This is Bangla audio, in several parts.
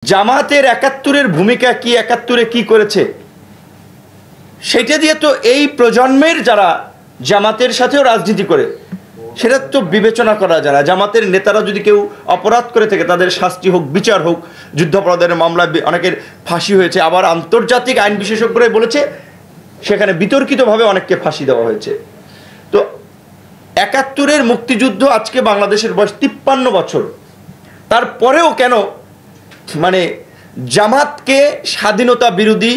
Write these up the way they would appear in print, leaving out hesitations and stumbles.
জামাতের ৭১-এর ভূমিকা কি, ৭১-এ কি করেছে সেটা দিয়ে তো এই প্রজন্মের যারা জামাতের সাথেও রাজনীতি করে সেটা তো বিবেচনা করা যায় না। জামাতের নেতারা যদি কেউ অপরাধ করে থাকে তাদের শাস্তি হোক, বিচার হোক। যুদ্ধাপরাধের মামলায় অনেকের ফাঁসি হয়েছে, আবার আন্তর্জাতিক আইন বিশেষজ্ঞরা বলেছে সেখানে বিতর্কিতভাবে অনেককে ফাঁসি দেওয়া হয়েছে। তো ৭১-এর মুক্তিযুদ্ধ আজকে বাংলাদেশের বয়স ৫৩ বছর, তারপরেও কেন মানে জামাতকে স্বাধীনতা বিরোধী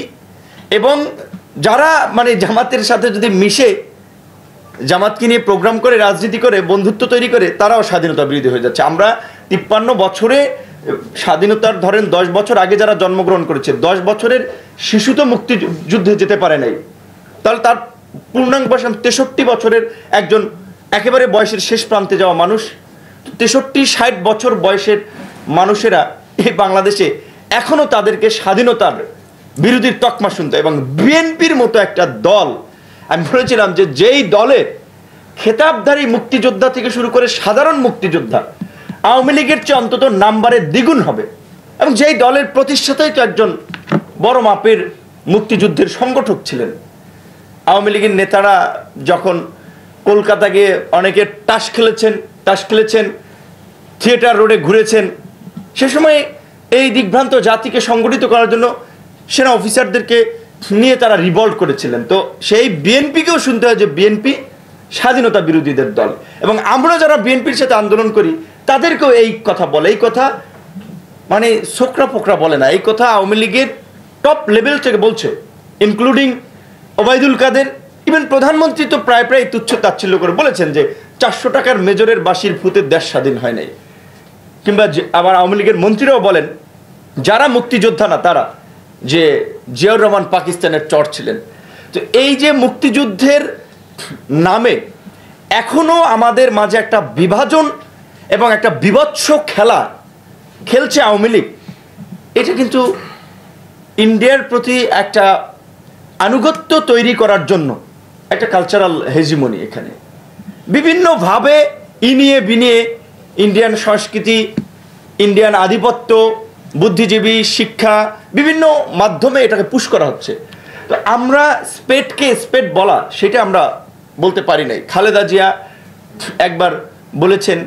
এবং যারা জামাতের সাথে যদি মিশে জামাতকে নিয়ে প্রোগ্রাম করে রাজনীতি করে বন্ধুত্ব তৈরি করে তারাও স্বাধীনতা বিরোধী হয়ে যাচ্ছে। আমরা ৫৩ বছরে স্বাধীনতার ধরেন ১০ বছর আগে যারা জন্মগ্রহণ করেছে, ১০ বছরের শিশু তো মুক্তিযুদ্ধে যেতে পারে নাই, তাহলে তার পূর্ণাঙ্গ বয়স ৬৩ বছরের একজন একেবারে বয়সের শেষ প্রান্তে যাওয়া মানুষ। ৬৩-৬০ বছর বয়সের মানুষেরা এই বাংলাদেশে এখনো তাদেরকে স্বাধীনতার বিরোধীর তকমা শুনতে, এবং বিএনপির মতো একটা দল, আমি বলেছিলাম যে যেই দলে খেতাবধারী মুক্তিযোদ্ধা থেকে শুরু করে সাধারণ মুক্তিযোদ্ধা আওয়ামী লীগের চেয়ে অন্তত নাম্বারে দ্বিগুণ হবে, এবং যেই দলের প্রতিষ্ঠাতাই তো একজন বড় মাপের মুক্তিযুদ্ধের সংগঠক ছিলেন। আওয়ামী লীগের নেতারা যখন কলকাতা গিয়ে অনেকে তাস খেলেছেন, থিয়েটার রোডে ঘুরেছেন, সে সময় এই দিগ্ভ্রান্ত জাতিকে সংগঠিত করার জন্য সেনা অফিসারদেরকে নিয়ে তারা রিভল্ট করেছিলেন। তো সেই বিএনপিকেও শুনতে হয় যে বিএনপি স্বাধীনতা বিরোধীদের দল, এবং আমরা যারা বিএনপির সাথে আন্দোলন করি তাদেরকেও এই কথা বলে। এই কথা ছোকরা পোকরা বলে না, এই কথা আওয়ামী লীগের টপ লেভেল থেকে বলছে, ইনক্লুডিং ওবায়দুল কাদের। ইভেন প্রধানমন্ত্রী তো প্রায় তুচ্ছ তাচ্ছিল্য করে বলেছেন যে ৪০০ টাকার মেজরের বাঁশির ফুতে দেশ স্বাধীন হয় নাই। কিংবা আবার আওয়ামী লীগের মন্ত্রীরাও বলেন যারা মুক্তিযোদ্ধা না তারা, যে জিয়াউর রহমান পাকিস্তানের চর ছিলেন। তো এই যে মুক্তিযুদ্ধের নামে এখনো আমাদের মাঝে একটা বিভাজন এবং একটা বিভৎস খেলা খেলছে আওয়ামী লীগ, এটা কিন্তু ইন্ডিয়ার প্রতি একটা আনুগত্য তৈরি করার জন্য একটা কালচারাল হেজিমনি এখানে বিভিন্নভাবে ইনিয়ে বিনিয়ে ইন্ডিয়ান সংস্কৃতি, ইন্ডিয়ান আধিপত্য, বুদ্ধিজীবী, শিক্ষা, বিভিন্ন মাধ্যমে এটাকে পুশ করা হচ্ছে। তো আমরা স্পেডকে স্পেড বলা সেটা আমরা বলতে পারি নাই। খালেদা জিয়া একবার বলেছেন,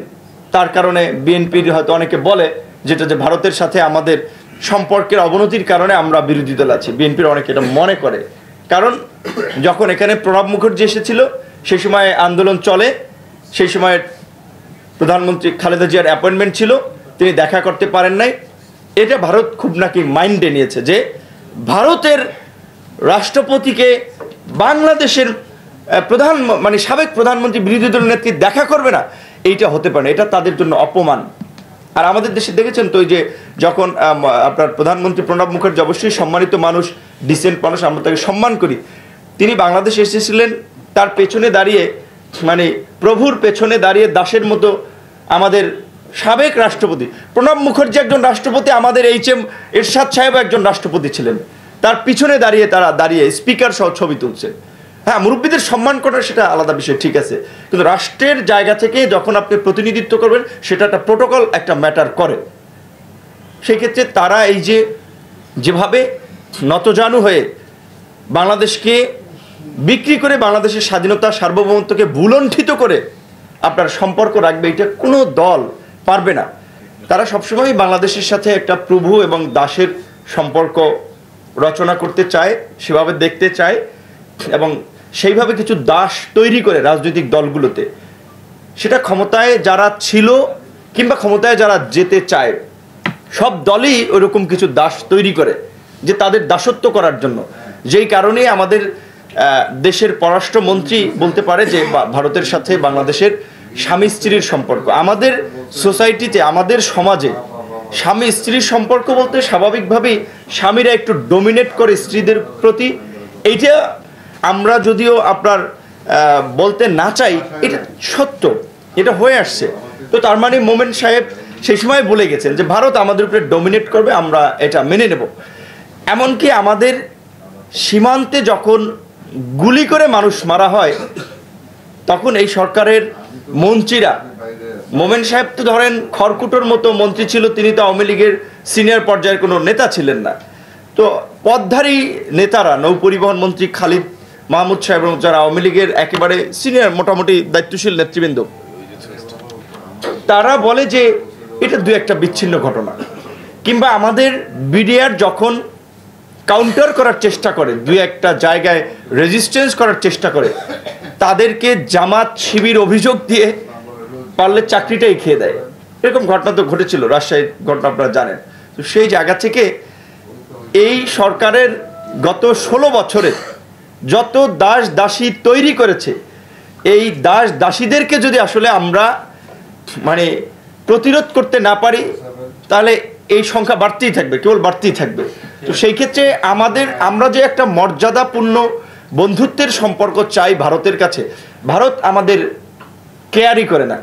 তার কারণে বিএনপির হয়তো অনেকে বলে যেটা যে ভারতের সাথে আমাদের সম্পর্কের অবনতির কারণে আমরা বিরোধী দল আছি, বিএনপির অনেকে এটা মনে করে। কারণ যখন এখানে প্রণব মুখার্জি এসেছিল সেই সময় আন্দোলন চলে, সেই সময় প্রধানমন্ত্রী খালেদা জিয়ার অ্যাপয়েন্টমেন্ট ছিল, তিনি দেখা করতে পারেন নাই। এটা ভারত খুব নাকি মাইন্ডে নিয়েছে যে ভারতের রাষ্ট্রপতিকে বাংলাদেশের সাবেক প্রধানমন্ত্রী বিরোধী দলের নেত্রী দেখা করবে না, এইটা হতে পারে না, এটা তাদের জন্য অপমান। আর আমাদের দেশে দেখেছেন তো, যে যখন আপনার প্রধানমন্ত্রী প্রণব মুখার্জি অবশ্যই সম্মানিত মানুষ, ডিসেন্ট মানুষ, আমরা তাকে সম্মান করি, তিনি বাংলাদেশে এসেছিলেন, তার পেছনে দাঁড়িয়ে প্রভুর পেছনে দাঁড়িয়ে দাসের মতো আমাদের সাবেক রাষ্ট্রপতি প্রণব মুখার্জি একজন রাষ্ট্রপতি, আমাদের এইচ.এম. এরশাদ সাহেব একজন রাষ্ট্রপতি ছিলেন, তার পিছনে তারা দাঁড়িয়ে স্পিকার সহ ছবি তুলছে। হ্যাঁ, মুরব্বীদের সম্মান করা সেটা আলাদা বিষয়, ঠিক আছে, কিন্তু রাষ্ট্রের জায়গা থেকে যখন আপনি প্রতিনিধিত্ব করবেন সেটা একটা প্রোটোকল, একটা ম্যাটার করে। সেই ক্ষেত্রে তারা এই যেভাবে নতজানু হয়ে বাংলাদেশকে বিক্রি করে বাংলাদেশের স্বাধীনতা সার্বভৌমত্বকে ভুলণ্ঠিত করে আপনার সম্পর্ক রাখবে, এটা কোনো দল পারবে না। তারা সবসময় বাংলাদেশের সাথে একটা প্রভু এবং দাসের সম্পর্ক রচনা করতে চায়, সেভাবে দেখতে চায়, এবং সেইভাবে কিছু দাস তৈরি করে রাজনৈতিক দলগুলোতে। সেটা ক্ষমতায় যারা ছিল কিংবা ক্ষমতায় যারা যেতে চায়, সব দলই ওরকম কিছু দাস তৈরি করে যে তাদের দাসত্ব করার জন্য। যেই কারণে আমাদের দেশের পররাষ্ট্রমন্ত্রী বলতে পারে যে ভারতের সাথে বাংলাদেশের স্বামী স্ত্রীর সম্পর্ক। আমাদের সোসাইটিতে, আমাদের সমাজে স্বামী স্ত্রীর সম্পর্ক বলতে স্বাভাবিকভাবেই স্বামীরা একটু ডোমিনেট করে স্ত্রীদের প্রতি। এইটা আমরা যদিও আপনার বলতে না চাই, এটা সত্য, এটা হয়ে আসছে। তো তার মানে মোমেন সাহেব সেই সময় বলে গেছেন যে ভারত আমাদের উপরে ডোমিনেট করবে, আমরা এটা মেনে নেব। এমনকি আমাদের সীমান্তে যখন গুলি করে মানুষ মারা হয়, তখন এই সরকারের মন্ত্রীরা, মোমেন সাহেব তো ধরেন খড়কুটোর মতো মন্ত্রী ছিল, তিনি তো আওয়ামী লীগের সিনিয়র পর্যায়ের কোনো নেতা ছিলেন না। তো পদধারী নেতারা, নৌপরিবহন মন্ত্রী খালিদ মাহমুদ সাহেব এবং যারা আওয়ামী লীগের একেবারে সিনিয়র মোটামুটি দায়িত্বশীল নেতৃবৃন্দ, তারা বলে যে এটা দু একটা বিচ্ছিন্ন ঘটনা। কিংবা আমাদের বিডিআর যখন কাউন্টার করার চেষ্টা করে, দু একটা জায়গায় রেজিস্ট্যান্স করার চেষ্টা করে, তাদেরকে জামাত শিবির অভিযোগ দিয়ে পারলে চাকরিটাই খেয়ে দেয়। এরকম ঘটনা তো ঘটেছিল, রাজশাহীর ঘটনা আপনারা জানেন। তো সেই জায়গা থেকে এই সরকারের গত 16 বছরে যত দাস দাসী তৈরি করেছে, এই দাস দাসীদেরকে যদি আসলে আমরা মানে প্রতিরোধ করতে না পারি, তাহলে এই সংখ্যা বাড়তেই থাকবে, কেবল বাড়তেই থাকবে। তো সেই ক্ষেত্রে আমরা যে একটা মর্যাদাপূর্ণ বন্ধুত্বের সম্পর্ক চাই ভারতের কাছে, ভারত আমাদের কেয়ারই করে না।